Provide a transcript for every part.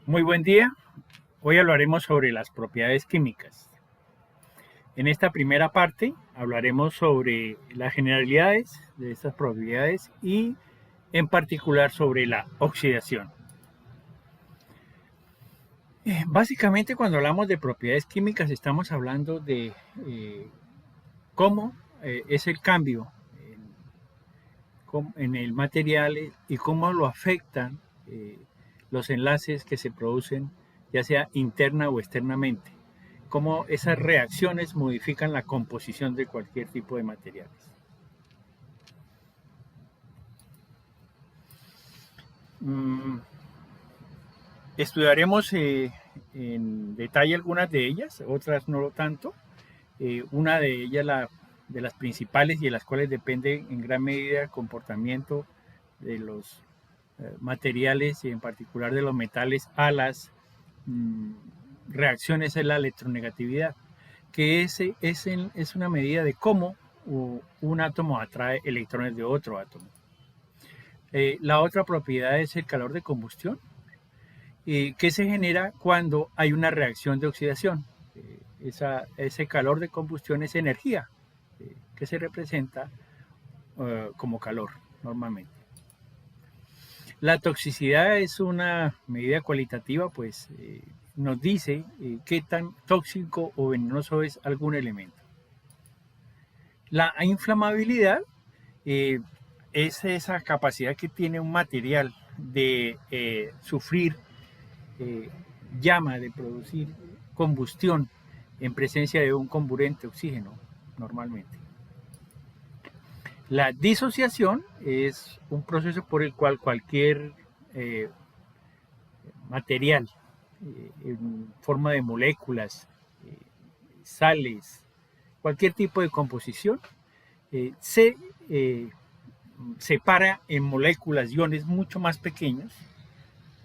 Muy buen día. Hoy hablaremos sobre las propiedades químicas. En esta primera parte hablaremos sobre las generalidades de estas propiedades y en particular sobre la oxidación. Básicamente cuando hablamos de propiedades químicas estamos hablando de cómo es el cambio en el material y cómo lo afectan los enlaces que se producen ya sea interna o externamente, cómo esas reacciones modifican la composición de cualquier tipo de materiales. Estudiaremos en detalle algunas de ellas, otras no lo tanto. Una de ellas, de las principales y de las cuales depende en gran medida el comportamiento de los materiales y en particular de los metales a las reacciones, es la electronegatividad, que es una medida de cómo un átomo atrae electrones de otro átomo. La otra propiedad es el calor de combustión, que se genera cuando hay una reacción de oxidación. Ese calor de combustión es energía, que se representa como calor normalmente. La toxicidad es una medida cualitativa, pues nos dice qué tan tóxico o venenoso es algún elemento. La inflamabilidad es esa capacidad que tiene un material de sufrir llama, de producir combustión en presencia de un comburente, oxígeno, normalmente. La disociación es un proceso por el cual cualquier material en forma de moléculas, sales, cualquier tipo de composición, se separa en moléculas, iones mucho más pequeños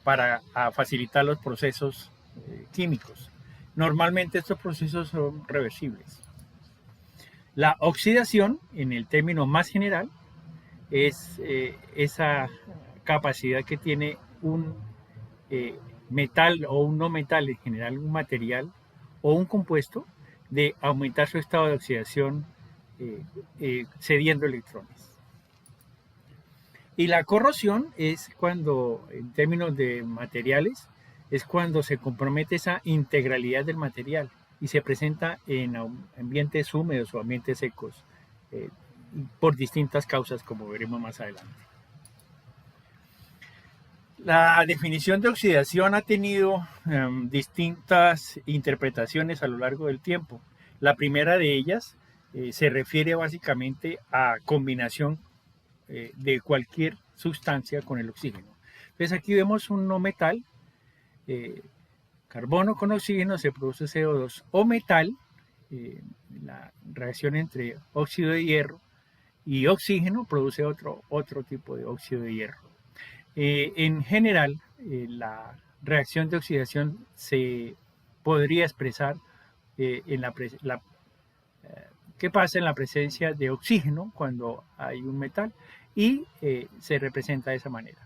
para facilitar los procesos químicos. Normalmente estos procesos son reversibles. La oxidación, en el término más general, es esa capacidad que tiene un metal o un no metal, en general un material o un compuesto, de aumentar su estado de oxidación cediendo electrones. Y la corrosión es cuando, en términos de materiales, es cuando se compromete esa integralidad del material y se presenta en ambientes húmedos o ambientes secos por distintas causas, como veremos más adelante. La definición de oxidación ha tenido distintas interpretaciones a lo largo del tiempo. La primera de ellas se refiere básicamente a combinación de cualquier sustancia con el oxígeno. Entonces aquí vemos un no metal, carbono con oxígeno se produce CO2, o metal, la reacción entre óxido de hierro y oxígeno produce otro tipo de óxido de hierro. En general, la reacción de oxidación se podría expresar en qué pasa en la presencia de oxígeno cuando hay un metal y se representa de esa manera.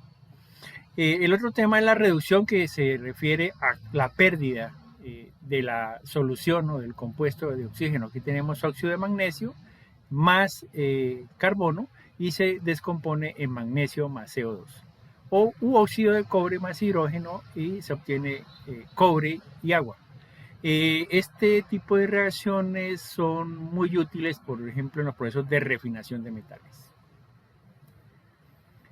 El otro tema es la reducción, que se refiere a la pérdida de la solución o del compuesto de oxígeno. Aquí tenemos óxido de magnesio más carbono y se descompone en magnesio más CO2. O óxido de cobre más hidrógeno y se obtiene cobre y agua. Este tipo de reacciones son muy útiles, por ejemplo, en los procesos de refinación de metales.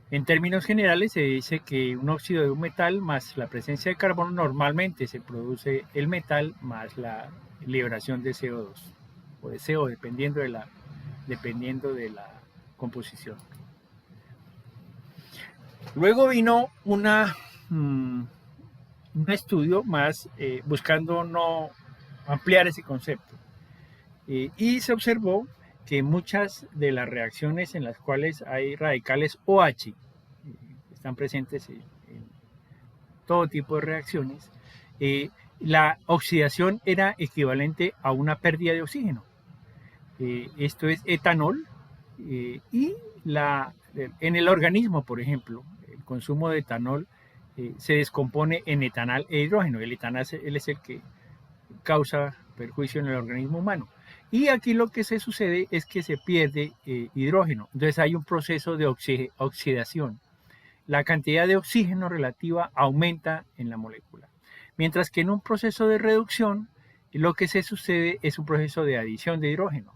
En términos generales se dice que un óxido de un metal más la presencia de carbono, normalmente se produce el metal más la liberación de CO2 o de CO, dependiendo de la composición. Luego vino un estudio más buscando no ampliar ese concepto y se observó que muchas de las reacciones en las cuales hay radicales OH, están presentes en todo tipo de reacciones, la oxidación era equivalente a una pérdida de oxígeno. Esto es etanol, y en el organismo, por ejemplo, el consumo de etanol se descompone en etanal e hidrógeno. El etanal él es el que causa perjuicio en el organismo humano. Y aquí lo que se sucede es que se pierde hidrógeno. Entonces hay un proceso de oxidación. La cantidad de oxígeno relativa aumenta en la molécula. Mientras que en un proceso de reducción, lo que se sucede es un proceso de adición de hidrógeno.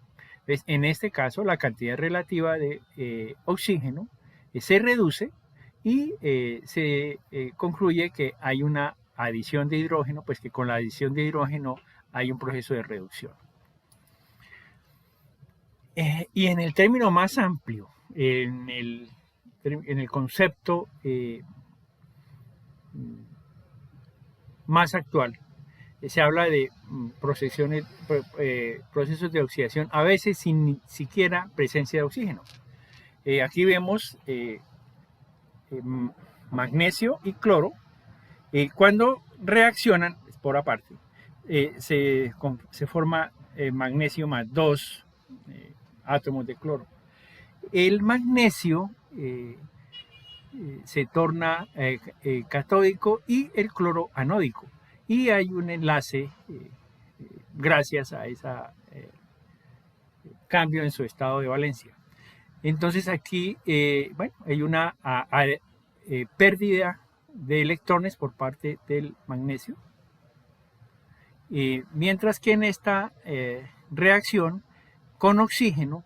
¿Ves? En este caso, la cantidad relativa de oxígeno se reduce y se concluye que hay una adición de hidrógeno, pues que con la adición de hidrógeno hay un proceso de reducción. Y en el término más amplio, en el concepto más actual, se habla de procesos de oxidación, a veces sin siquiera presencia de oxígeno. Aquí vemos magnesio y cloro. Cuando reaccionan, por aparte, se forma magnesio más 2 átomos de cloro. El magnesio se torna catódico y el cloro anódico. Y hay un enlace gracias a ese cambio en su estado de valencia. Entonces aquí hay una pérdida de electrones por parte del magnesio, mientras que en esta reacción con oxígeno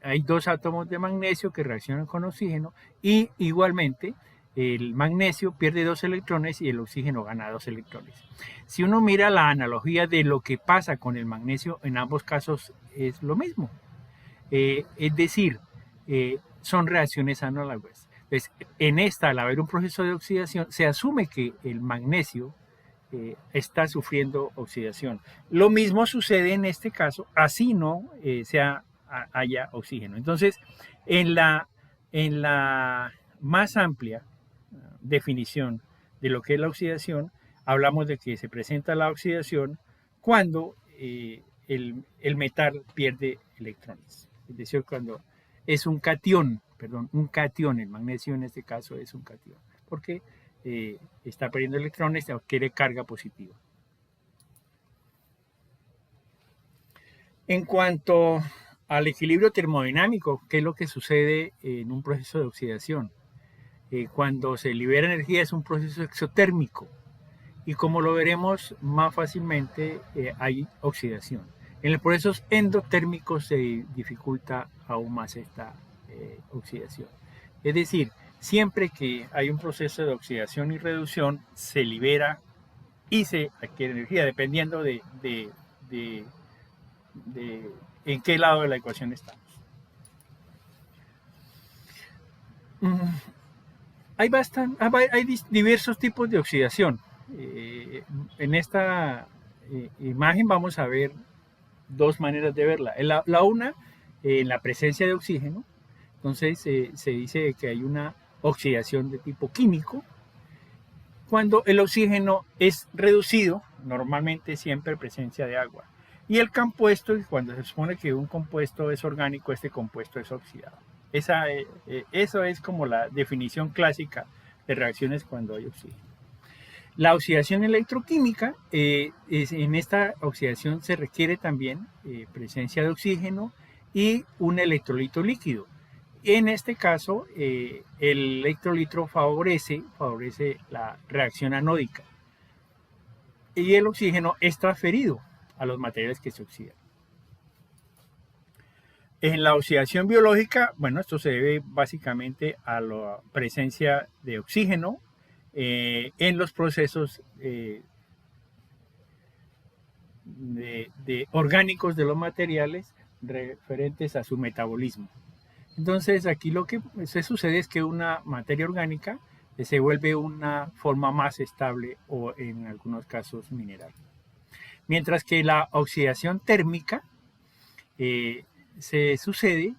hay 2 átomos de magnesio que reaccionan con oxígeno y igualmente el magnesio pierde 2 electrones y el oxígeno gana 2 electrones. Si uno mira la analogía de lo que pasa con el magnesio, en ambos casos es lo mismo. Es decir, son reacciones análogas. Entonces, en esta, al haber un proceso de oxidación, se asume que el magnesio está sufriendo oxidación. Lo mismo sucede en este caso, así no haya oxígeno. Entonces, en la más amplia definición de lo que es la oxidación, hablamos de que se presenta la oxidación cuando el metal pierde electrones. Es decir, cuando es un catión, el magnesio en este caso es un catión, porque está perdiendo electrones y adquiere carga positiva. En cuanto al equilibrio termodinámico, ¿qué es lo que sucede en un proceso de oxidación? Cuando se libera energía es un proceso exotérmico y como lo veremos más fácilmente hay oxidación. En los procesos endotérmicos se dificulta aún más esta oxidación. Es decir, siempre que hay un proceso de oxidación y reducción se libera y se adquiere energía dependiendo de en qué lado de la ecuación estamos. Hay diversos tipos de oxidación. En esta imagen vamos a ver 2 maneras de verla. La una, en la presencia de oxígeno, entonces se dice que hay una oxidación de tipo químico. Cuando el oxígeno es reducido, normalmente siempre presencia de agua. Y el compuesto, cuando se supone que un compuesto es orgánico, este compuesto es oxidado. Eso es como la definición clásica de reacciones cuando hay oxígeno. La oxidación electroquímica, en esta oxidación se requiere también presencia de oxígeno y un electrolito líquido. En este caso, el electrolito favorece la reacción anódica y el oxígeno es transferido a los materiales que se oxidan. En la oxidación biológica, bueno, esto se debe básicamente a la presencia de oxígeno en los procesos de orgánicos de los materiales referentes a su metabolismo. Entonces aquí lo que se sucede es que una materia orgánica se vuelve una forma más estable o en algunos casos mineral. Mientras que la oxidación térmica se sucede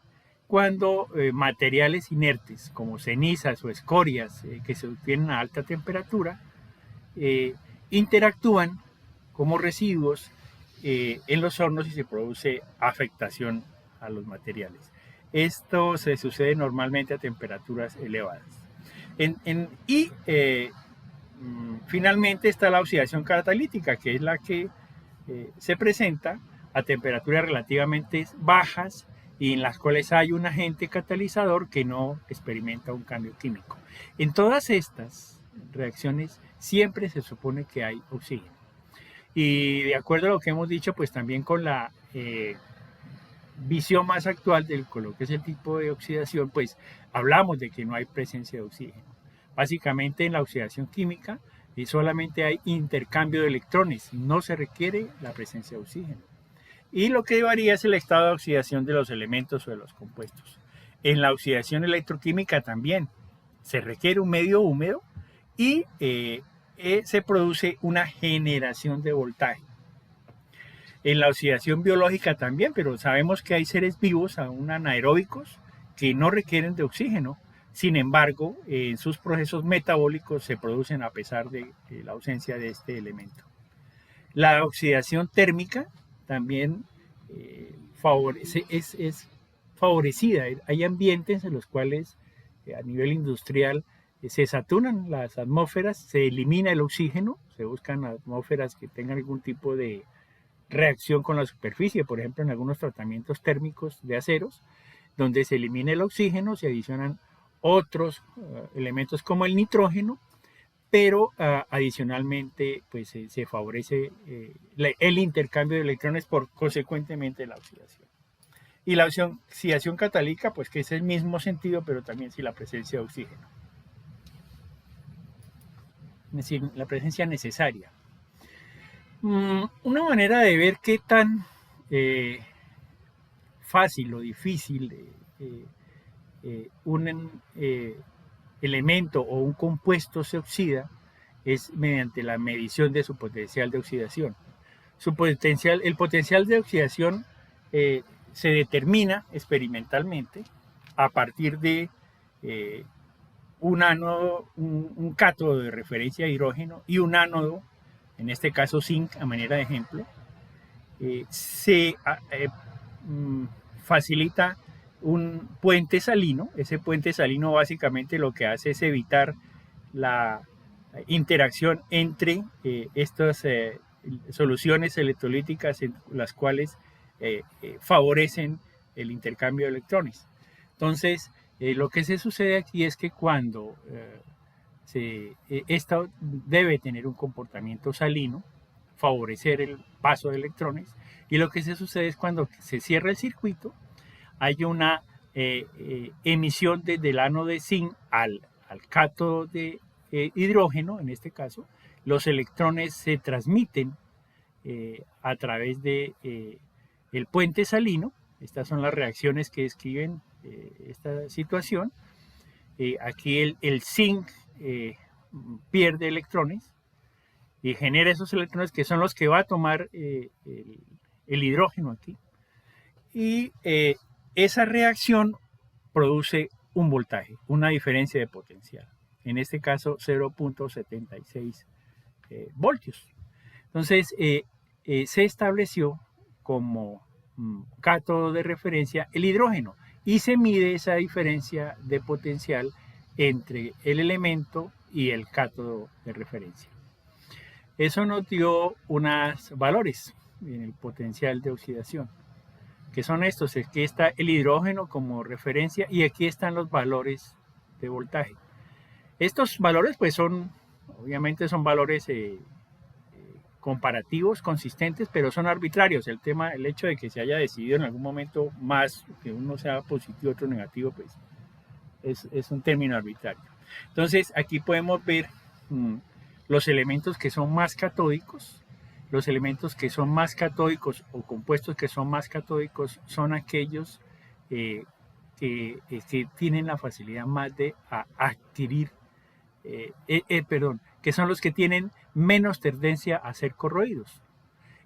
cuando materiales inertes como cenizas o escorias que se obtienen a alta temperatura interactúan como residuos en los hornos y se produce afectación a los materiales. Esto se sucede normalmente a temperaturas elevadas. Finalmente está la oxidación catalítica, que es la que se presenta a temperaturas relativamente bajas y en las cuales hay un agente catalizador que no experimenta un cambio químico. En todas estas reacciones siempre se supone que hay oxígeno. Y de acuerdo a lo que hemos dicho, pues también con la visión más actual de lo que es el tipo de oxidación, pues hablamos de que no hay presencia de oxígeno. Básicamente en la oxidación química solamente hay intercambio de electrones, no se requiere la presencia de oxígeno. Y lo que varía es el estado de oxidación de los elementos o de los compuestos. En la oxidación electroquímica también se requiere un medio húmedo y se produce una generación de voltaje. En la oxidación biológica también, pero sabemos que hay seres vivos, aún anaeróbicos, que no requieren de oxígeno. Sin embargo, en sus procesos metabólicos se producen a pesar de la ausencia de este elemento. La oxidación térmica también es favorecida. Hay ambientes en los cuales a nivel industrial se saturan las atmósferas, se elimina el oxígeno, se buscan atmósferas que tengan algún tipo de reacción con la superficie, por ejemplo en algunos tratamientos térmicos de aceros, donde se elimina el oxígeno, se adicionan otros elementos como el nitrógeno, pero adicionalmente pues se favorece el intercambio de electrones por consecuentemente la oxidación. Y la oxidación catalítica, pues que es el mismo sentido, pero también sin la presencia de oxígeno. Es decir, la presencia necesaria. Una manera de ver qué tan fácil o difícil un elemento o un compuesto se oxida es mediante la medición de su potencial de oxidación. El potencial de oxidación se determina experimentalmente a partir de un ánodo, un cátodo de referencia de hidrógeno y un ánodo, en este caso zinc a manera de ejemplo, se facilita un puente salino. Ese puente salino básicamente lo que hace es evitar la interacción entre estas soluciones electrolíticas en las cuales favorecen el intercambio de electrones. Entonces, lo que se sucede aquí es que cuando esta debe tener un comportamiento salino, favorecer el paso de electrones, y lo que se sucede es cuando se cierra el circuito, hay una emisión desde el ánodo de zinc al cátodo de hidrógeno, en este caso, los electrones se transmiten a través de el puente salino. Estas son las reacciones que describen esta situación. Aquí el zinc pierde electrones y genera esos electrones que son los que va a tomar el hidrógeno aquí. Y esa reacción produce un voltaje, una diferencia de potencial. En este caso 0.76 voltios. Entonces se estableció como cátodo de referencia el hidrógeno y se mide esa diferencia de potencial entre el elemento y el cátodo de referencia. Eso nos dio unos valores en el potencial de oxidación, que son estos. Aquí está el hidrógeno como referencia y aquí están los valores de voltaje. Estos valores pues obviamente son valores comparativos, consistentes, pero son arbitrarios. El hecho de que se haya decidido en algún momento más que uno sea positivo, otro negativo, pues es un término arbitrario. Entonces aquí podemos ver los elementos que son más catódicos. Los elementos que son más catódicos o compuestos que son más catódicos son aquellos que tienen la facilidad más de adquirir, que son los que tienen menos tendencia a ser corroídos.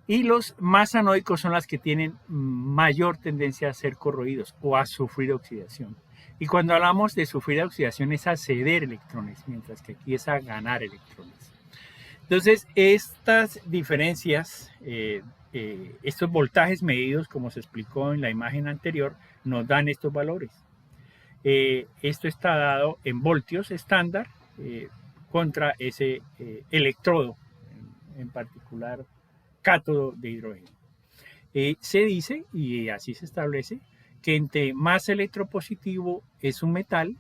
Y los más anódicos son las que tienen mayor tendencia a ser corroídos o a sufrir oxidación. Y cuando hablamos de sufrir oxidación es a ceder electrones, mientras que aquí es a ganar electrones. Entonces, estas diferencias, estos voltajes medidos, como se explicó en la imagen anterior, nos dan estos valores. Esto está dado en voltios estándar contra ese electrodo, en particular cátodo de hidrógeno. Se dice, y así se establece, que entre más electropositivo es un metal,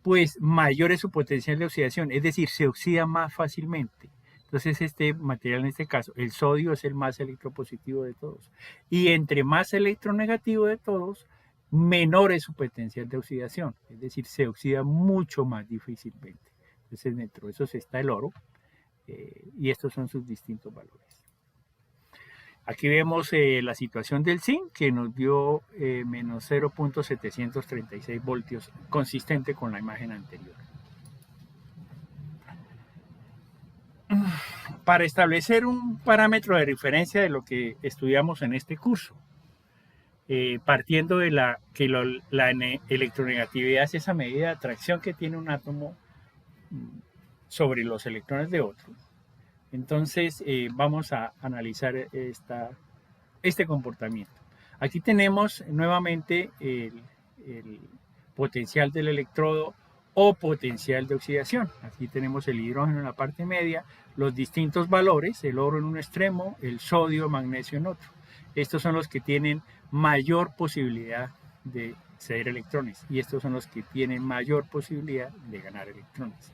pues mayor es su potencial de oxidación, es decir, se oxida más fácilmente. Entonces este material, en este caso, el sodio, es el más electropositivo de todos. Y entre más electronegativo de todos, menor es su potencial de oxidación, es decir, se oxida mucho más difícilmente. Entonces dentro de esos está el oro, y estos son sus distintos valores. Aquí vemos la situación del zinc, que nos dio menos 0.736 voltios, consistente con la imagen anterior. Para establecer un parámetro de referencia de lo que estudiamos en este curso, partiendo de la electronegatividad es esa medida de atracción que tiene un átomo sobre los electrones de otro. Entonces vamos a analizar este comportamiento. Aquí tenemos nuevamente el potencial del electrodo o potencial de oxidación. Aquí tenemos el hidrógeno en la parte media, los distintos valores, el oro en un extremo, el sodio, magnesio en otro. Estos son los que tienen mayor posibilidad de ceder electrones y estos son los que tienen mayor posibilidad de ganar electrones.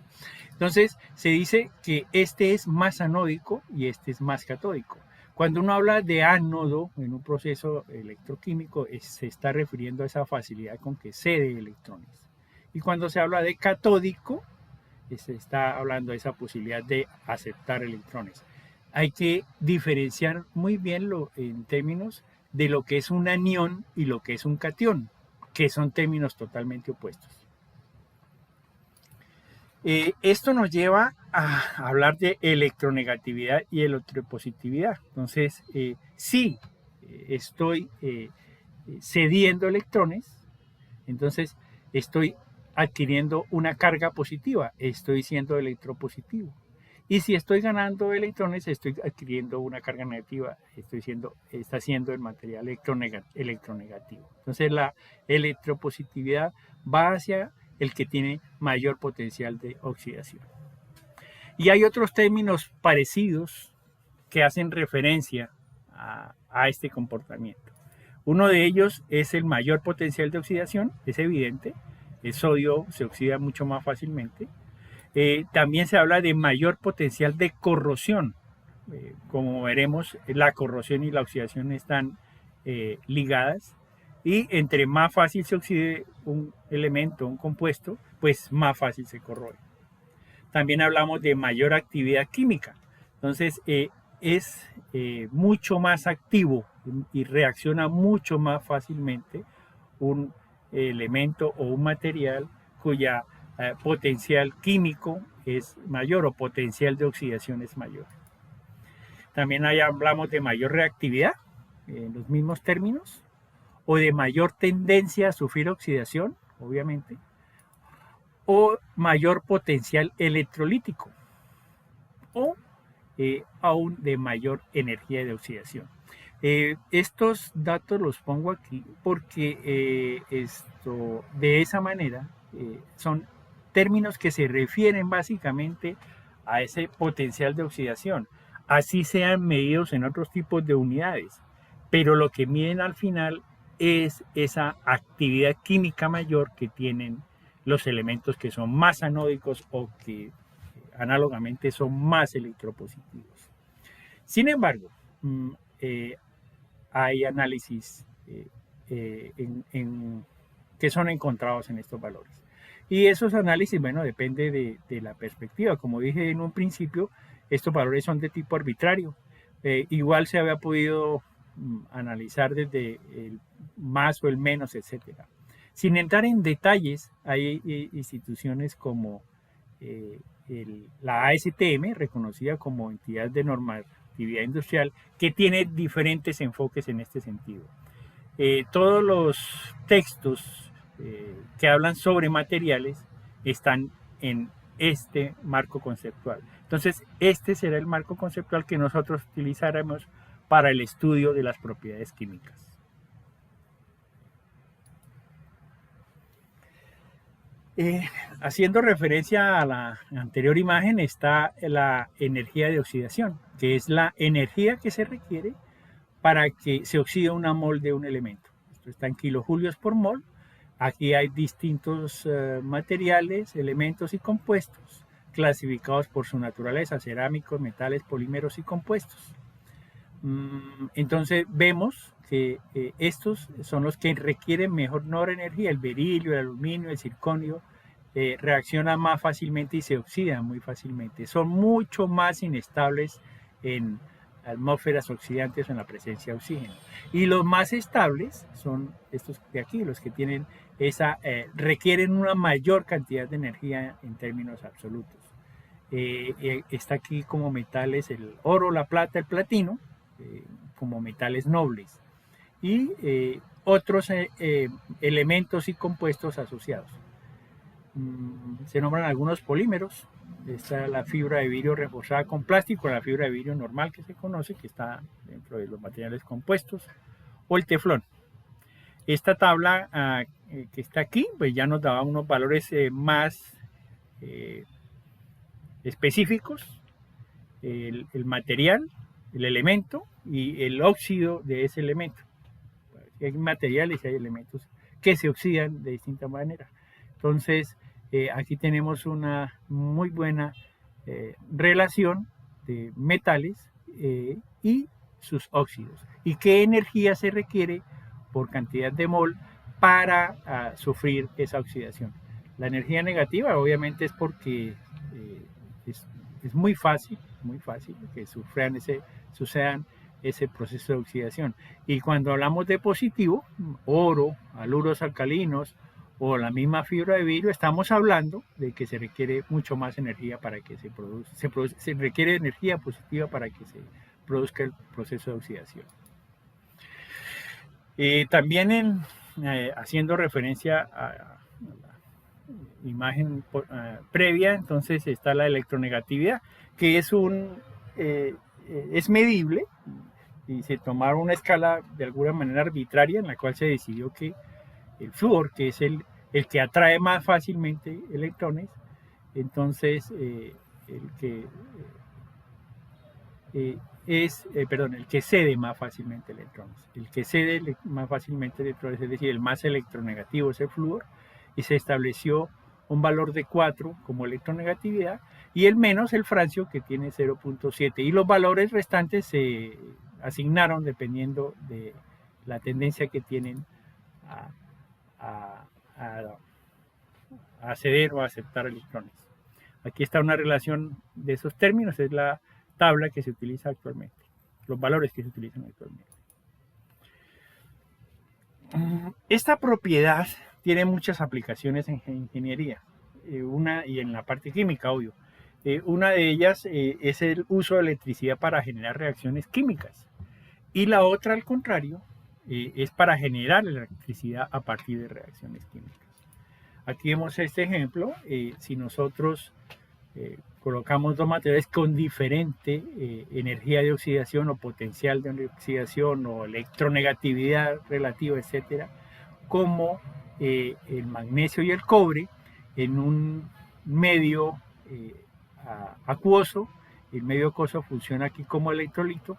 Entonces se dice que este es más anódico y este es más catódico. Cuando uno habla de ánodo en un proceso electroquímico, se está refiriendo a esa facilidad con que cede electrones. Y cuando se habla de catódico, se está hablando de esa posibilidad de aceptar electrones. Hay que diferenciar muy bien en términos de lo que es un anión y lo que es un catión, que son términos totalmente opuestos. Esto nos lleva a hablar de electronegatividad y electropositividad. Entonces, si estoy cediendo electrones, entonces estoy adquiriendo una carga positiva, estoy siendo electropositivo. Y si estoy ganando electrones, estoy adquiriendo una carga negativa, está siendo el material electronegativo. Entonces la electropositividad va hacia el que tiene mayor potencial de oxidación. Y hay otros términos parecidos que hacen referencia a este comportamiento. Uno de ellos es el mayor potencial de oxidación, es evidente, el sodio se oxida mucho más fácilmente. También se habla de mayor potencial de corrosión. Como veremos, la corrosión y la oxidación están ligadas. Y entre más fácil se oxide un elemento, un compuesto, pues más fácil se corroe. También hablamos de mayor actividad química. Entonces, es mucho más activo y reacciona mucho más fácilmente un elemento o un material cuya potencial químico es mayor o potencial de oxidación es mayor. También hablamos de mayor reactividad, en los mismos términos, o de mayor tendencia a sufrir oxidación, obviamente, o mayor potencial electrolítico, o aún de mayor energía de oxidación. Estos datos los pongo aquí porque de esa manera son términos que se refieren básicamente a ese potencial de oxidación, así sean medidos en otros tipos de unidades, pero lo que miden al final es esa actividad química mayor que tienen los elementos que son más anódicos o que análogamente son más electropositivos. Sin embargo, hay análisis que son encontrados en estos valores. Y esos análisis, bueno, depende de la perspectiva. Como dije en un principio, estos valores son de tipo arbitrario. Igual se había podido analizar desde el más o el menos, etcétera. Sin entrar en detalles, hay instituciones como la ASTM, reconocida como entidad de normatividad industrial, que tiene diferentes enfoques en este sentido. Todos los textos que hablan sobre materiales están en este marco conceptual. Entonces, este será el marco conceptual que nosotros utilizaremos para el estudio de las propiedades químicas. Eh, Haciendo referencia a la anterior imagen está la energía de oxidación, que es la energía que se requiere para que se oxide una mol de un elemento. Esto está en kilojulios por mol. Aquí hay distintos materiales, elementos y compuestos clasificados por su naturaleza: cerámicos, metales, polímeros y compuestos. Entonces vemos que estos son los que requieren menor energía. El berilio, el aluminio, el circonio reaccionan más fácilmente y se oxidan muy fácilmente. Son mucho más inestables en atmósferas oxidantes o en la presencia de oxígeno. Y los más estables son estos de aquí, los que tienen requieren una mayor cantidad de energía en términos absolutos. Está aquí como metales el oro, la plata, el platino, como metales nobles, y otros elementos y compuestos asociados. Se nombran algunos polímeros. Está la fibra de vidrio reforzada con plástico, la fibra de vidrio normal que se conoce, que está dentro de los materiales compuestos, o el teflón. Esta tabla que está aquí, pues ya nos daba unos valores más específicos: el material, el elemento y el óxido de ese elemento. Hay materiales y hay elementos que se oxidan de distinta manera. Entonces, aquí tenemos una muy buena relación de metales y sus óxidos. ¿Y qué energía se requiere por cantidad de mol para sufrir esa oxidación? La energía negativa obviamente es porque es muy fácil que sucedan ese proceso de oxidación. Y cuando hablamos de positivo, oro, haluros alcalinos o la misma fibra de vidrio, estamos hablando de que se requiere mucho más energía para que se requiere energía positiva para que se produzca el proceso de oxidación. También haciendo referencia a la imagen previa, entonces está la electronegatividad, que es medible, y se tomaron una escala de alguna manera arbitraria en la cual se decidió que el flúor, que es el que atrae más fácilmente electrones, entonces el que cede más fácilmente electrones. El que cede más fácilmente electrones, es decir, el más electronegativo es el flúor, y se estableció un valor de 4 como electronegatividad, y el menos el francio, que tiene 0.7, y los valores restantes se asignaron dependiendo de la tendencia que tienen a ceder o a aceptar electrones. Aquí está una relación de esos términos, es la tabla que se utiliza actualmente, los valores que se utilizan actualmente. Esta propiedad tiene muchas aplicaciones en ingeniería, y en la parte química, obvio. Una de ellas es el uso de electricidad para generar reacciones químicas, y la otra, al contrario, es para generar electricidad a partir de reacciones químicas. Aquí vemos este ejemplo. Si nosotros colocamos dos materiales con diferente energía de oxidación o potencial de oxidación o electronegatividad relativa, etcétera, como el magnesio y el cobre, en un medio acuoso. El medio acuoso funciona aquí como electrolito,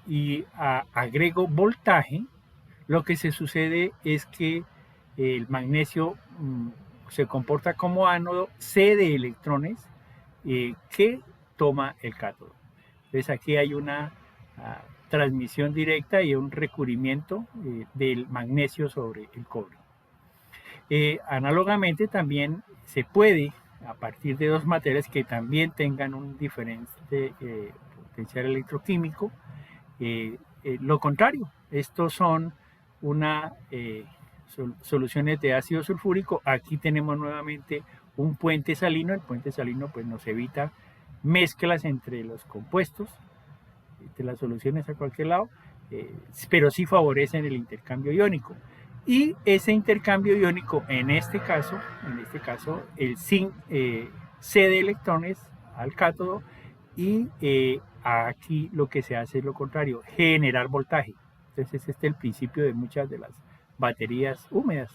y agrego voltaje. Lo que se sucede es que el magnesio se comporta como ánodo, cede electrones que toma el cátodo. Entonces aquí hay una transmisión directa y un recubrimiento del magnesio sobre el cobre. Análogamente también se puede, a partir de dos materiales que también tengan un diferente potencial electroquímico, lo contrario. Estos son soluciones de ácido sulfúrico. Aquí tenemos nuevamente un puente salino. El puente salino pues nos evita mezclas entre los compuestos, entre las soluciones a cualquier lado, pero sí favorecen el intercambio iónico. Y ese intercambio iónico, en este caso el zinc cede electrones al cátodo, y aquí lo que se hace es lo contrario: generar voltaje. Entonces este es el principio de muchas de las baterías húmedas,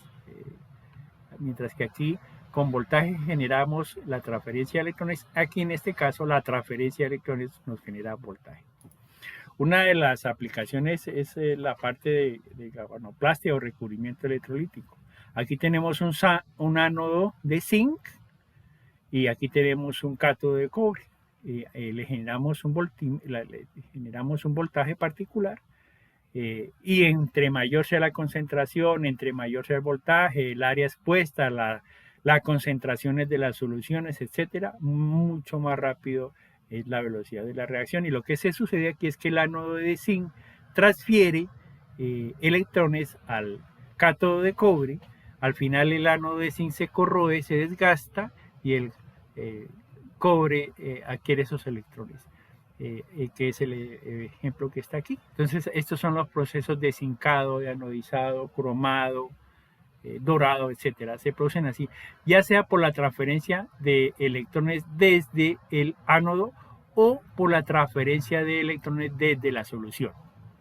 mientras que aquí con voltaje generamos la transferencia de electrones. Aquí en este caso la transferencia de electrones nos genera voltaje. Una de las aplicaciones es la parte de galvanoplastia o recubrimiento electrolítico. Aquí tenemos un ánodo de zinc y aquí tenemos un cátodo de cobre. Le generamos un voltaje particular. Y entre mayor sea la concentración, entre mayor sea el voltaje, el área expuesta, las concentraciones de las soluciones, etcétera, mucho más rápido es la velocidad de la reacción. Y lo que se sucede aquí es que el ánodo de zinc transfiere electrones al cátodo de cobre. Al final el ánodo de zinc se corroe, se desgasta y el cobre adquiere esos electrones. Que es el ejemplo que está aquí. Entonces, estos son los procesos de zincado, de anodizado, cromado, dorado, etcétera. Se producen así, ya sea por la transferencia de electrones desde el ánodo o por la transferencia de electrones desde la solución,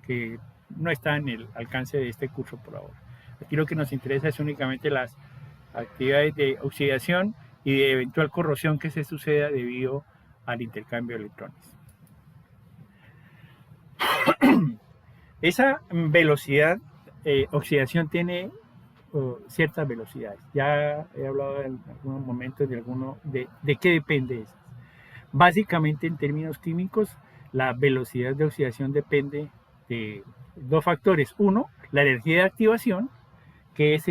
que no está en el alcance de este curso por ahora. Aquí lo que nos interesa es únicamente las actividades de oxidación y de eventual corrosión que se suceda debido al intercambio de electrones. Esa velocidad, oxidación tiene ciertas velocidades. Ya he hablado en algunos momentos de qué depende eso. Básicamente, en términos químicos, la velocidad de oxidación depende de dos factores. Uno, la energía de activación, que es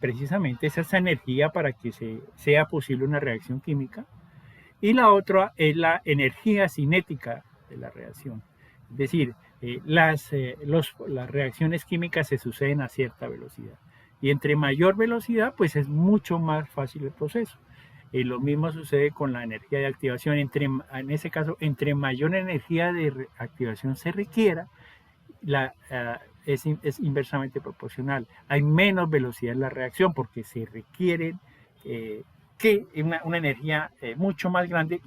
precisamente esa energía para que sea posible una reacción química. Y la otra es la energía cinética de la reacción. Es decir, las reacciones químicas se suceden a cierta velocidad. Y entre mayor velocidad, pues es mucho más fácil el proceso. Lo mismo sucede con la energía de activación. En ese caso, entre mayor energía de activación se requiera, es inversamente proporcional. Hay menos velocidad en la reacción porque se requieren que una energía mucho más grande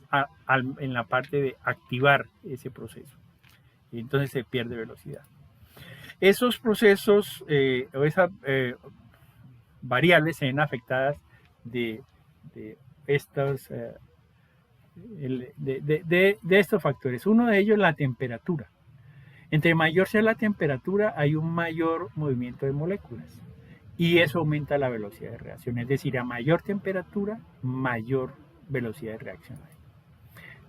en la parte de activar ese proceso. Y entonces se pierde velocidad. Esos procesos o esas variables se ven afectadas de estos factores. Uno de ellos es la temperatura. Entre mayor sea la temperatura, hay un mayor movimiento de moléculas y eso aumenta la velocidad de reacción. Es decir, a mayor temperatura, mayor velocidad de reacción.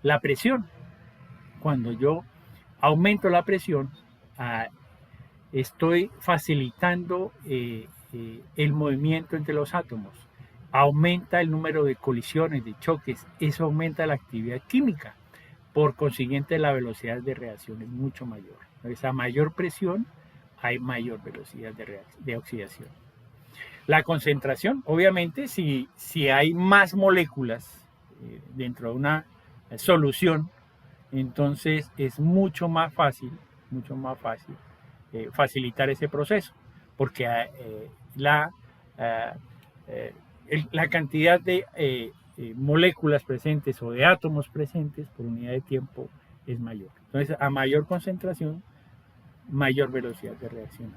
La presión. Cuando yo aumento la presión, estoy facilitando el movimiento entre los átomos. Aumenta el número de colisiones, de choques. Eso aumenta la actividad química. Por consiguiente, la velocidad de reacción es mucho mayor. Entonces, a mayor presión, hay mayor velocidad de oxidación. La concentración, obviamente, si hay más moléculas dentro de una solución, entonces es mucho más fácil facilitar ese proceso, porque la cantidad de moléculas presentes o de átomos presentes por unidad de tiempo es mayor. Entonces, a mayor concentración, mayor velocidad de reacción.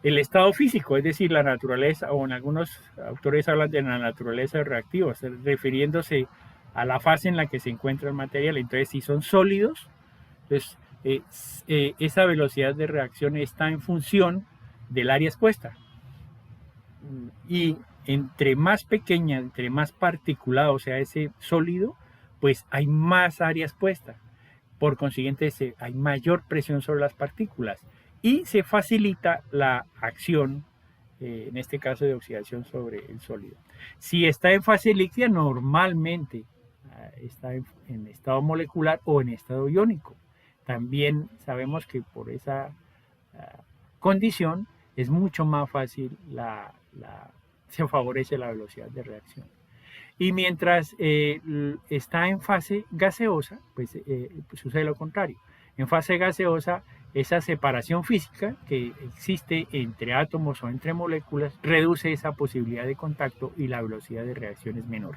El estado físico, es decir, la naturaleza, o en algunos autores hablan de la naturaleza de reactivos, refiriéndose a la fase en la que se encuentra el material. Entonces, si son sólidos, entonces esa velocidad de reacción está en función del área expuesta. Y entre más pequeña, entre más particulado sea ese sólido, pues hay más área expuesta. Por consiguiente, hay mayor presión sobre las partículas y se facilita la acción, en este caso de oxidación sobre el sólido. Si está en fase líquida, normalmente está en estado molecular o en estado iónico. También sabemos que por esa condición es mucho más fácil, se favorece la velocidad de reacción. Y mientras está en fase gaseosa, pues sucede lo contrario. En fase gaseosa, esa separación física que existe entre átomos o entre moléculas reduce esa posibilidad de contacto y la velocidad de reacción es menor.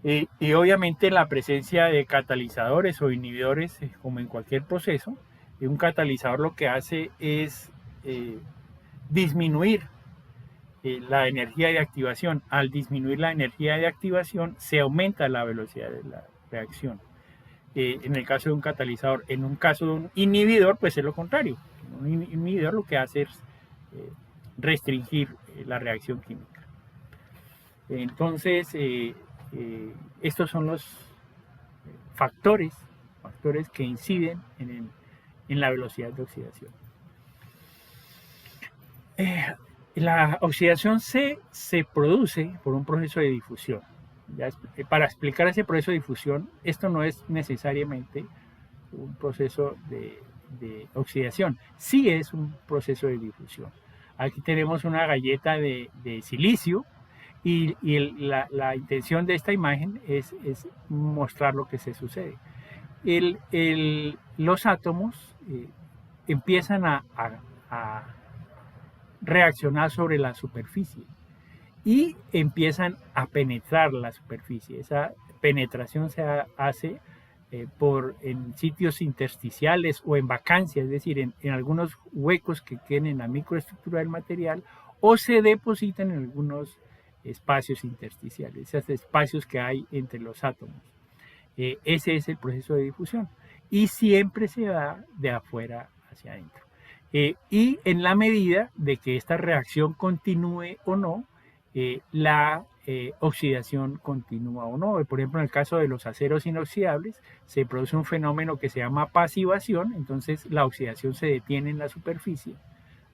Y obviamente la presencia de catalizadores o inhibidores, como en cualquier proceso, un catalizador lo que hace es disminuir la energía de activación. Al disminuir la energía de activación, se aumenta la velocidad de la reacción. En el caso de un catalizador. En un caso de un inhibidor, pues es lo contrario. Un inhibidor lo que hace es restringir la reacción química. Entonces, estos son los factores que inciden en la velocidad de oxidación. La oxidación se produce por un proceso de difusión. Para explicar ese proceso de difusión, esto no es necesariamente un proceso de oxidación, sí es un proceso de difusión. Aquí tenemos una galleta de silicio y la intención de esta imagen es mostrar lo que se sucede. Los átomos empiezan a reaccionar sobre la superficie y empiezan a penetrar la superficie. Esa penetración se hace en sitios intersticiales o en vacancias, es decir, en algunos huecos que queden en la microestructura del material, o se depositan en algunos espacios intersticiales, esos espacios que hay entre los átomos. Ese es el proceso de difusión y siempre se da de afuera hacia adentro. Y en la medida de que esta reacción continúe o no, la oxidación continúa o no. Por ejemplo, en el caso de los aceros inoxidables, se produce un fenómeno que se llama pasivación, entonces la oxidación se detiene en la superficie.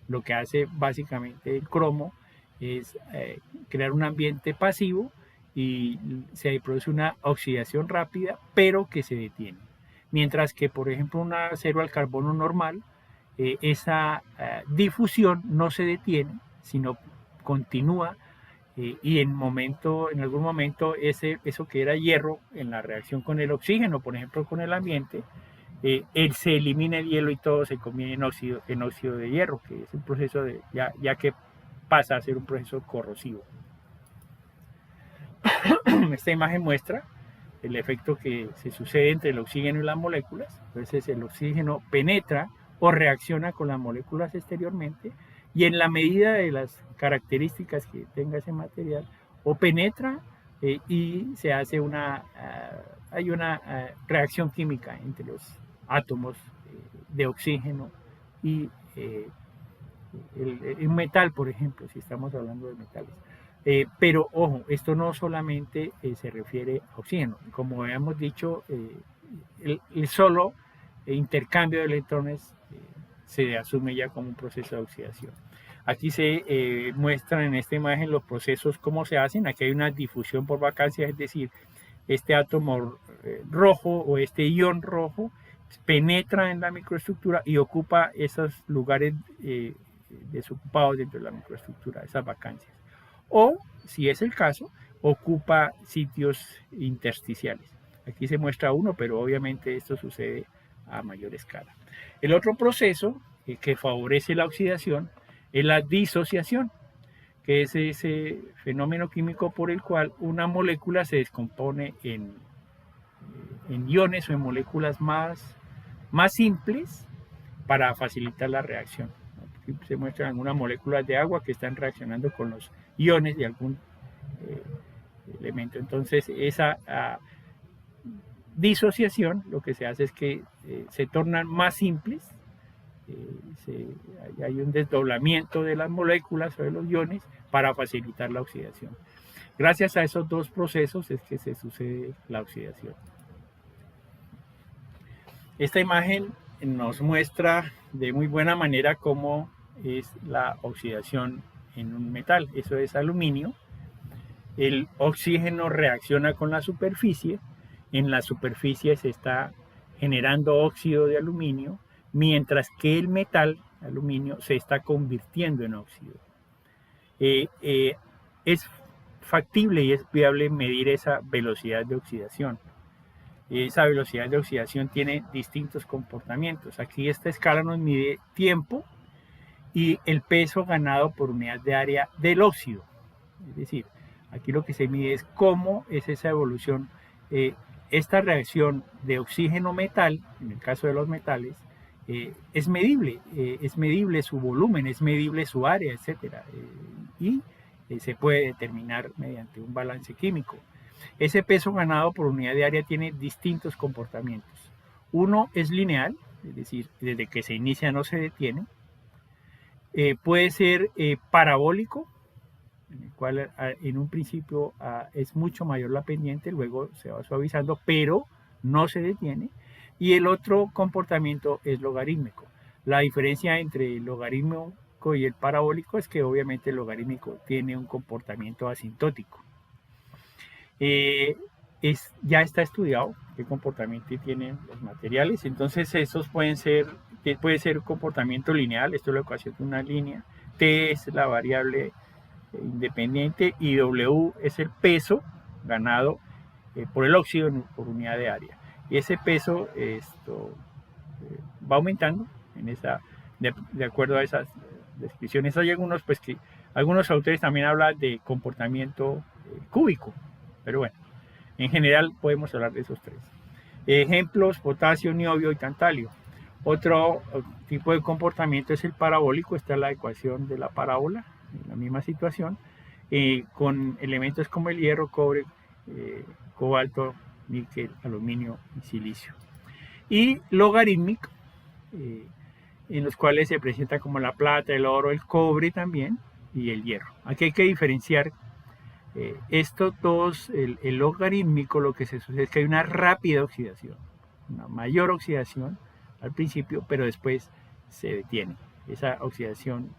Lo que hace básicamente el cromo es crear un ambiente pasivo y se produce una oxidación rápida, pero que se detiene. Mientras que, por ejemplo, un acero al carbono normal, esa difusión no se detiene, sino continúa y en algún momento eso que era hierro en la reacción con el oxígeno, por ejemplo con el ambiente, se elimina el hielo y todo se convierte en óxido de hierro, que es un proceso ya que pasa a ser un proceso corrosivo. Esta imagen muestra el efecto que se sucede entre el oxígeno y las moléculas. Entonces el oxígeno penetra o reacciona con las moléculas exteriormente y en la medida de las características que tenga ese material, o penetra y se hace hay una reacción química entre los átomos de oxígeno y el metal, por ejemplo, si estamos hablando de metales. Pero ojo, esto no solamente se refiere a oxígeno. Como habíamos dicho, el solo intercambio de electrones se asume ya como un proceso de oxidación. Aquí se muestran en esta imagen los procesos, cómo se hacen. Aquí hay una difusión por vacancia, es decir, este átomo rojo o este ion rojo penetra en la microestructura y ocupa esos lugares desocupados dentro de la microestructura, esas vacancias. O, si es el caso, ocupa sitios intersticiales. Aquí se muestra uno, pero obviamente esto sucede a mayor escala. El otro proceso que favorece la oxidación es la disociación, que es ese fenómeno químico por el cual una molécula se descompone en iones o en moléculas más simples para facilitar la reacción. Aquí se muestran algunas moléculas de agua que están reaccionando con los iones de algún elemento. Entonces esa disociación lo que se hace es que se tornan más simples, hay un desdoblamiento de las moléculas o de los iones para facilitar la oxidación. Gracias a esos dos procesos es que se sucede la oxidación. Esta imagen nos muestra de muy buena manera cómo es la oxidación en un metal. Eso es aluminio. El oxígeno reacciona con la superficie. En la superficie se está generando óxido de aluminio, mientras que el metal, aluminio, se está convirtiendo en óxido. Es factible y es viable medir esa velocidad de oxidación. Esa velocidad de oxidación tiene distintos comportamientos. Aquí esta escala nos mide tiempo y el peso ganado por unidad de área del óxido. Es decir, aquí lo que se mide es cómo es esa evolución. Esta reacción de oxígeno-metal, en el caso de los metales, es medible su volumen, es medible su área, etc. Y se puede determinar mediante un balance químico. Ese peso ganado por unidad de área tiene distintos comportamientos. Uno es lineal, es decir, desde que se inicia no se detiene. Puede ser parabólico, en el cual en un principio es mucho mayor la pendiente, luego se va suavizando, pero no se detiene. Y el otro comportamiento es logarítmico. La diferencia entre el logarítmico y el parabólico es que obviamente el logarítmico tiene un comportamiento asintótico. Ya está estudiado qué comportamiento tienen los materiales, entonces esos puede ser comportamiento lineal, esto es la ecuación de una línea, T es la variable independiente y W es el peso ganado por el óxido por unidad de área. Y ese peso va aumentando de acuerdo a esas descripciones. Hay algunos, pues, que algunos autores también hablan de comportamiento cúbico, pero bueno, en general podemos hablar de esos tres. Ejemplos: potasio, niobio y tantalio. Otro tipo de comportamiento es el parabólico. Esta es la ecuación de la parábola, en la misma situación, con elementos como el hierro, cobre, cobalto, níquel, aluminio y silicio. Y logarítmico, en los cuales se presenta como la plata, el oro, el cobre también y el hierro. Aquí hay que diferenciar estos dos. El logarítmico, lo que se sucede es que hay una rápida oxidación, una mayor oxidación al principio, pero después se detiene esa oxidación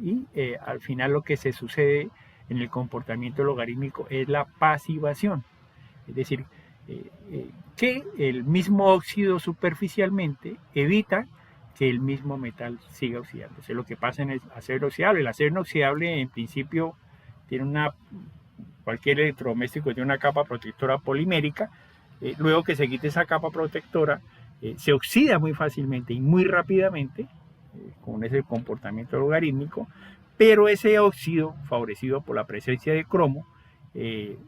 y al final lo que se sucede en el comportamiento logarítmico es la pasivación, es decir, que el mismo óxido superficialmente evita que el mismo metal siga oxidándose. Lo que pasa en el acero inoxidable. El acero inoxidable en principio tiene cualquier electrodoméstico tiene una capa protectora polimérica. Luego que se quite esa capa protectora, se oxida muy fácilmente y muy rápidamente, con ese comportamiento logarítmico, pero ese óxido, favorecido por la presencia de cromo,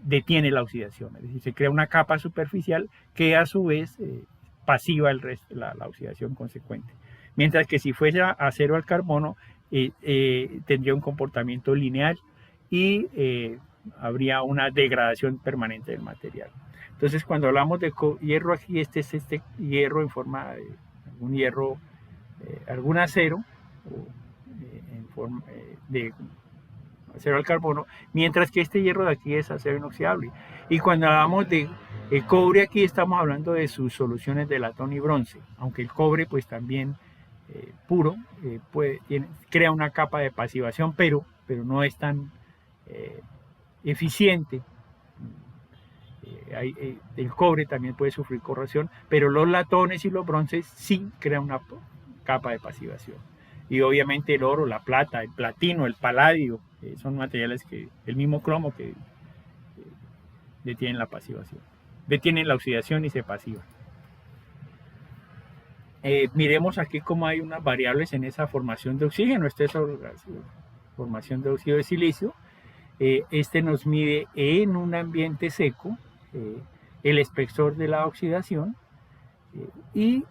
detiene la oxidación, es decir, se crea una capa superficial que a su vez pasiva la oxidación consecuente. Mientras que si fuese acero al carbono, tendría un comportamiento lineal y habría una degradación permanente del material. Entonces, cuando hablamos de hierro aquí, este es este hierro en forma de algún hierro, algún acero, en forma de acero al carbono, mientras que este hierro de aquí es acero inoxidable. Y cuando hablamos de cobre, aquí estamos hablando de sus soluciones de latón y bronce, aunque el cobre pues también puro crea una capa de pasivación, pero no es tan eficiente. El cobre también puede sufrir corrosión, pero los latones y los bronces sí crean una capa de pasivación. Y obviamente el oro, la plata, el platino, el paladio, son materiales que el mismo cromo que detienen la pasivación, detienen la oxidación y se pasivan. Miremos aquí cómo hay unas variables en esa formación de oxígeno. Esta es la formación de óxido de silicio. Este nos mide en un ambiente seco el espesor de la oxidación y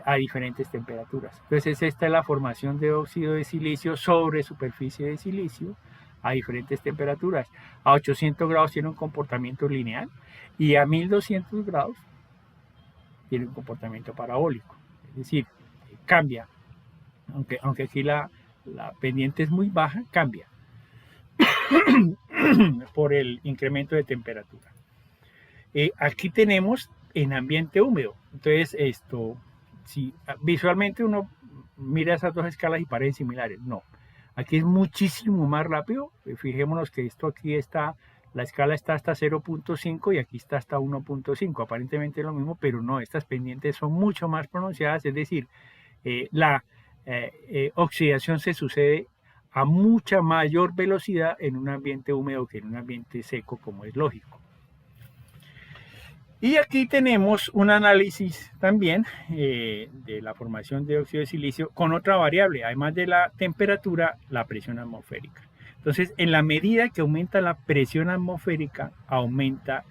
a diferentes temperaturas. Entonces esta es la formación de óxido de silicio sobre superficie de silicio a diferentes temperaturas. A 800 grados tiene un comportamiento lineal y a 1200 grados tiene un comportamiento parabólico. Es decir, cambia, aunque aquí la pendiente es muy baja, cambia por el incremento de temperatura. Aquí tenemos en ambiente húmedo. Entonces, si visualmente uno mira esas dos escalas y parecen similares, no. Aquí es muchísimo más rápido. Fijémonos que esto aquí está, la escala está hasta 0.5 y aquí está hasta 1.5. Aparentemente es lo mismo, pero no, estas pendientes son mucho más pronunciadas. Es decir, la oxidación se sucede a mucha mayor velocidad en un ambiente húmedo que en un ambiente seco, como es lógico. Y aquí tenemos un análisis también de la formación de óxido de silicio con otra variable, además de la temperatura, la presión atmosférica. Entonces, en la medida que aumenta la presión atmosférica, aumenta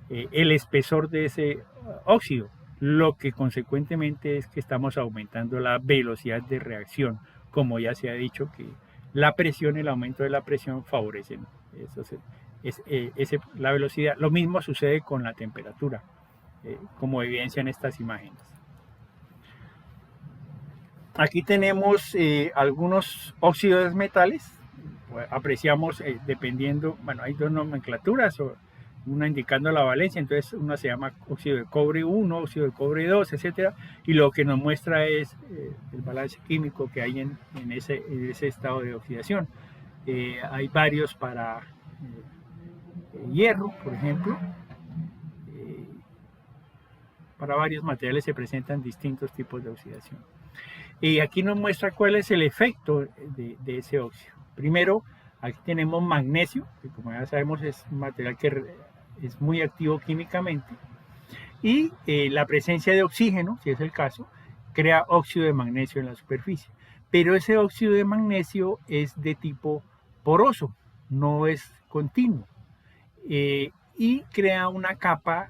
el espesor de ese óxido, lo que consecuentemente es que estamos aumentando la velocidad de reacción, como ya se ha dicho que la presión, el aumento de la presión favorecen eso, la velocidad. Lo mismo sucede con la temperatura, como evidencian estas imágenes. Aquí tenemos algunos óxidos de metales. Apreciamos dependiendo, bueno, hay dos nomenclaturas, una indicando la valencia, entonces una se llama óxido de cobre 1, óxido de cobre 2, etcétera, y lo que nos muestra es el balance químico que hay en ese estado de oxidación. Hay varios para hierro, por ejemplo. Para varios materiales se presentan distintos tipos de oxidación. Y aquí nos muestra cuál es el efecto de ese óxido. Primero, aquí tenemos magnesio, que como ya sabemos es un material que es muy activo químicamente. Y la presencia de oxígeno, si es el caso, crea óxido de magnesio en la superficie. Pero ese óxido de magnesio es de tipo poroso, no es continuo. Y crea una capa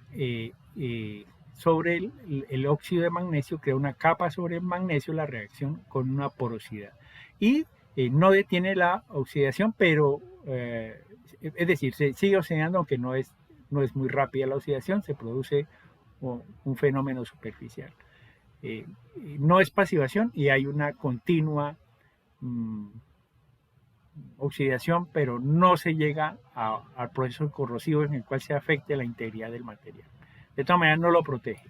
sobre el óxido de magnesio, crea una capa sobre el magnesio, la reacción con una porosidad. Y no detiene la oxidación, pero es decir, se sigue oxidando, aunque no es muy rápida la oxidación, se produce un fenómeno superficial. No es pasivación y hay una continua oxidación, pero no se llega al proceso corrosivo en el cual se afecte la integridad del material. De todas maneras, no lo protege.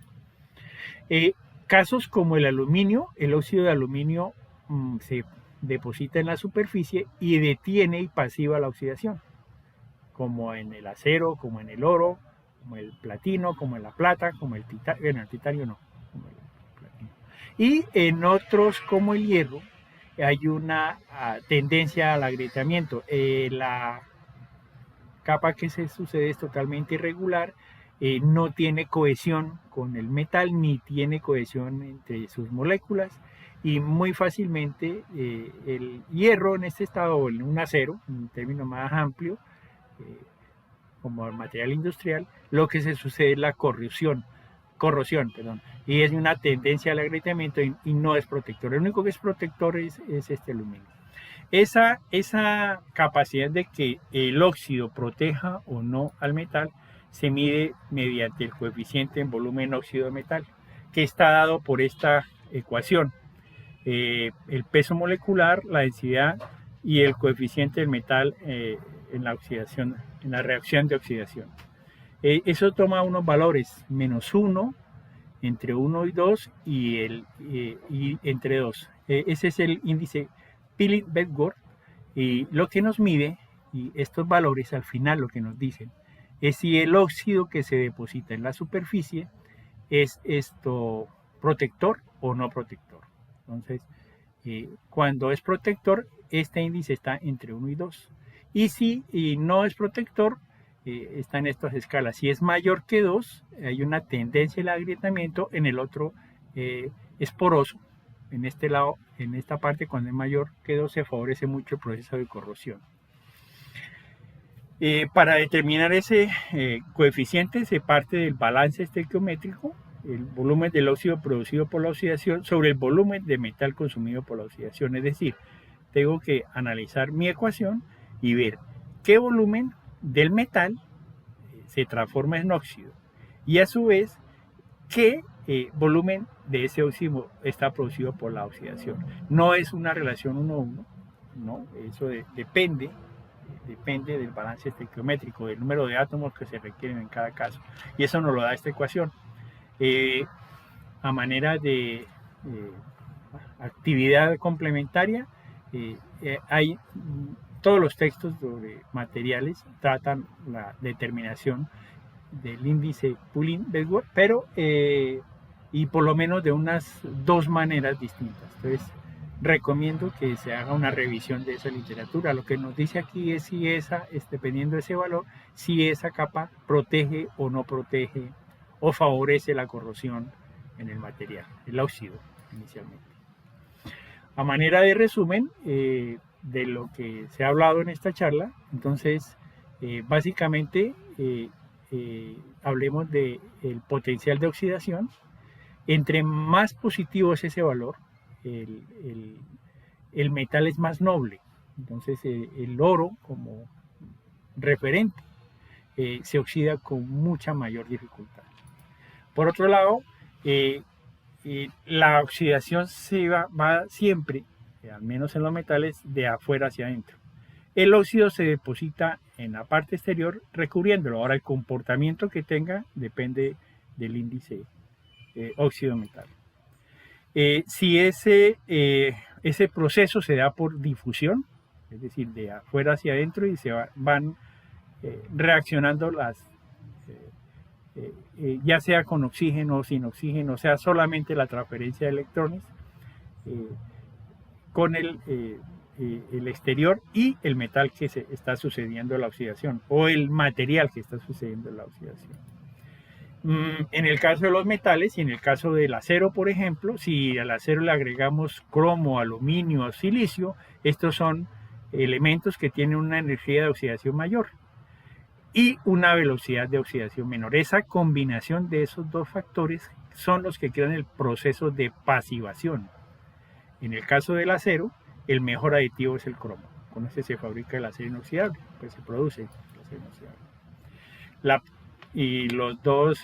Casos como el aluminio, el óxido de aluminio se deposita en la superficie y detiene y pasiva la oxidación, como en el acero, como en el oro, como el platino, como en la plata, como el titanio, bueno, el titanio no, como el platino. Y en otros como el hierro, hay una tendencia al agrietamiento. La capa que se sucede es totalmente irregular, no tiene cohesión con el metal ni tiene cohesión entre sus moléculas y muy fácilmente el hierro en este estado, o en un acero, un término más amplio, como el material industrial, lo que se sucede es la corrosión, y es una tendencia al agrietamiento y no es protector. El único que es protector es este aluminio. Esa capacidad de que el óxido proteja o no al metal se mide mediante el coeficiente en volumen óxido de metal, que está dado por esta ecuación. El peso molecular, la densidad y el coeficiente del metal en la oxidación, en la reacción de oxidación. Eso toma unos valores, -1, entre 1 y 2 y entre 2. Ese es el índice Pilling-Bedford, y lo que nos mide, y estos valores al final lo que nos dicen, es si el óxido que se deposita en la superficie es protector o no protector. Entonces, cuando es protector, este índice está entre 1 y 2. Y si no es protector, está en estas escalas. Si es mayor que 2, hay una tendencia al agrietamiento, en el otro es poroso. En este lado, en esta parte, cuando es mayor que 2, se favorece mucho el proceso de corrosión. Para determinar ese coeficiente se parte del balance estequiométrico, el volumen del óxido producido por la oxidación sobre el volumen de metal consumido por la oxidación. Es decir, tengo que analizar mi ecuación y ver qué volumen del metal se transforma en óxido y a su vez qué volumen de ese óxido está producido por la oxidación. No es una relación 1:1, no, eso depende del balance estequiométrico, del número de átomos que se requieren en cada caso, y eso nos lo da esta ecuación. A manera de actividad complementaria, hay todos los textos sobre materiales tratan la determinación del índice Pilling-Bedford, pero y por lo menos de unas 2 maneras distintas. Entonces recomiendo que se haga una revisión de esa literatura. Lo que nos dice aquí es si dependiendo de ese valor, si esa capa protege o no protege o favorece la corrosión en el material, el óxido inicialmente. A manera de resumen de lo que se ha hablado en esta charla, entonces básicamente hablemos del potencial de oxidación. Entre más positivo es ese valor, el metal es más noble. Entonces el oro como referente se oxida con mucha mayor dificultad. Por otro lado, la oxidación va siempre, al menos en los metales, de afuera hacia adentro. El óxido se deposita en la parte exterior recubriéndolo. Ahora el comportamiento que tenga depende del índice óxido metal. Si ese proceso se da por difusión, es decir, de afuera hacia adentro, y se van reaccionando ya sea con oxígeno o sin oxígeno, o sea, solamente la transferencia de electrones con el exterior y el metal que se está sucediendo la oxidación, o el material que está sucediendo la oxidación. En el caso de los metales y en el caso del acero, por ejemplo, si al acero le agregamos cromo, aluminio o silicio, estos son elementos que tienen una energía de oxidación mayor y una velocidad de oxidación menor. Esa combinación de esos dos factores son los que crean el proceso de pasivación. En el caso del acero, el mejor aditivo es el cromo. Con este se fabrica el acero inoxidable, pues se produce el acero inoxidable. Y los dos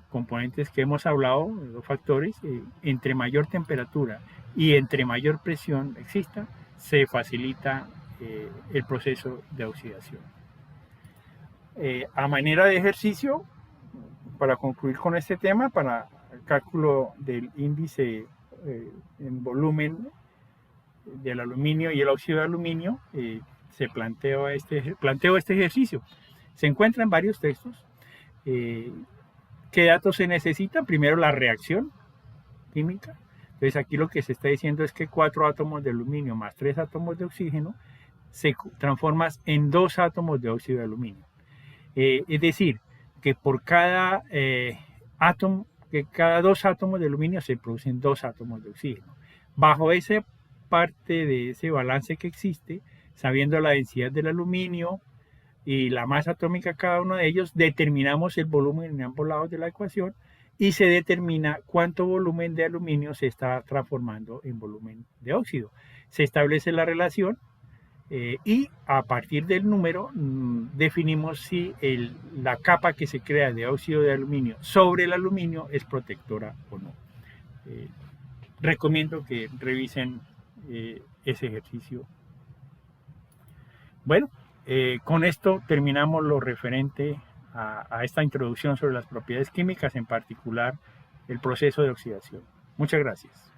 componentes que hemos hablado, los dos factores, entre mayor temperatura y entre mayor presión exista, se facilita el proceso de oxidación. A manera de ejercicio, para concluir con este tema, para el cálculo del índice en volumen del aluminio y el óxido de aluminio, se planteo este ejercicio. Se encuentra en varios textos. ¿Qué datos se necesitan? Primero, la reacción química. Entonces aquí lo que se está diciendo es que 4 átomos de aluminio más 3 átomos de oxígeno se transforman en 2 átomos de óxido de aluminio. Es decir, que por cada cada 2 átomos de aluminio se producen 2 átomos de oxígeno. Bajo esa parte de ese balance que existe, sabiendo la densidad del aluminio y la masa atómica de cada uno de ellos, determinamos el volumen en ambos lados de la ecuación y se determina cuánto volumen de aluminio se está transformando en volumen de óxido. Se establece la relación y a partir del número definimos si la capa que se crea de óxido de aluminio sobre el aluminio es protectora o no. Recomiendo que revisen ese ejercicio. Bueno, con esto terminamos lo referente a esta introducción sobre las propiedades químicas, en particular el proceso de oxidación. Muchas gracias.